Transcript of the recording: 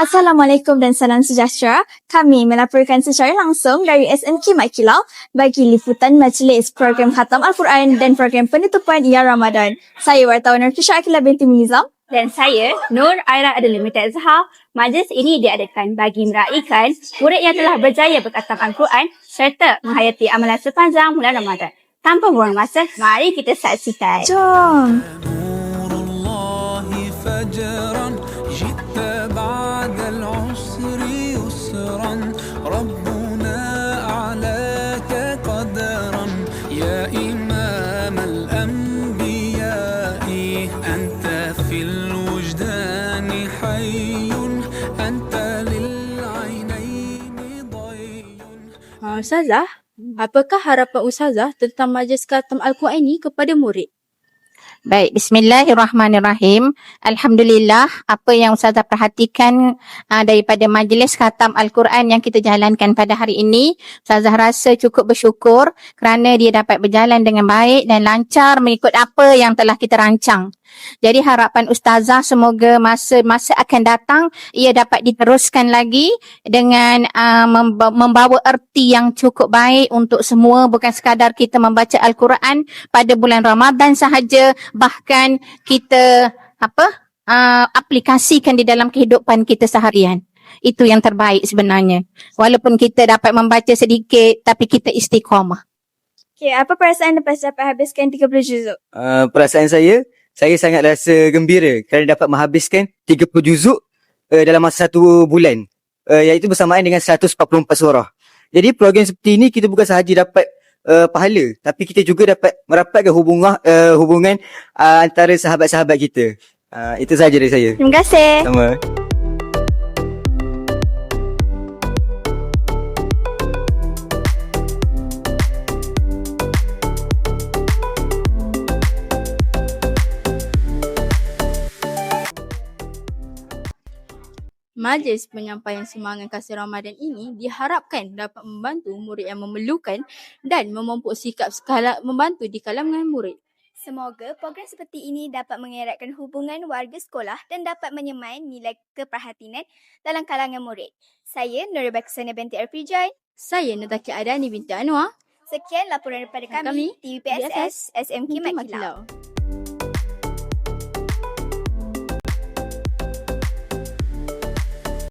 Assalamualaikum dan salam sejahtera. Kami melaporkan secara langsung dari SMK Mat Kilau bagi liputan majlis program Khatam Al-Quran dan program penutupan Ya Ramadan. Saya wartawan Nurkisha Akilah binti Nizam. Dan saya, Nur Aira Adelimitad Zahar. Majlis ini diadakan bagi meraihkan murid yang telah berjaya berkhatam Al-Quran serta menghayati amalan sepanjang bulan Ramadan. Tanpa buang masa, mari kita saksikan. Jom! Ustazah, apakah harapan Ustazah tentang majlis khatam Al-Quran ini kepada murid? Baik, bismillahirrahmanirrahim. Alhamdulillah, apa yang Ustazah perhatikan daripada majlis khatam Al-Quran yang kita jalankan pada hari ini, Ustazah rasa cukup bersyukur kerana dia dapat berjalan dengan baik dan lancar mengikut apa yang telah kita rancang. Jadi harapan Ustazah semoga masa akan datang ia dapat diteruskan lagi dengan membawa erti yang cukup baik untuk semua, bukan sekadar kita membaca Al-Quran pada bulan Ramadan sahaja, bahkan kita aplikasikan di dalam kehidupan kita seharian. Itu yang terbaik sebenarnya. Walaupun kita dapat membaca sedikit tapi kita istiqamah. Okay, apa perasaan lepas dapat habiskan 30 juzuk? Perasaan saya sangat rasa gembira kerana dapat menghabiskan 30 juzuk dalam masa 1 bulan. Iaitu bersamaan dengan 144 surah. Jadi program seperti ini kita bukan sahaja dapat pahala, tapi kita juga dapat merapatkan hubungan antara sahabat-sahabat kita. Itu sahaja dari saya. Terima kasih. Sama. Majlis penyampaian semangat kasih Ramadan ini diharapkan dapat membantu murid yang memerlukan dan memupuk sikap membantu di kalangan murid. Semoga program seperti ini dapat mengeratkan hubungan warga sekolah dan dapat menyemai nilai keprihatinan dalam kalangan murid. Saya Nur Baksana binti Arfijai. Saya Nataki Adani binti Anwar. Sekian laporan daripada kami TVPSS SMK Mat Kilau.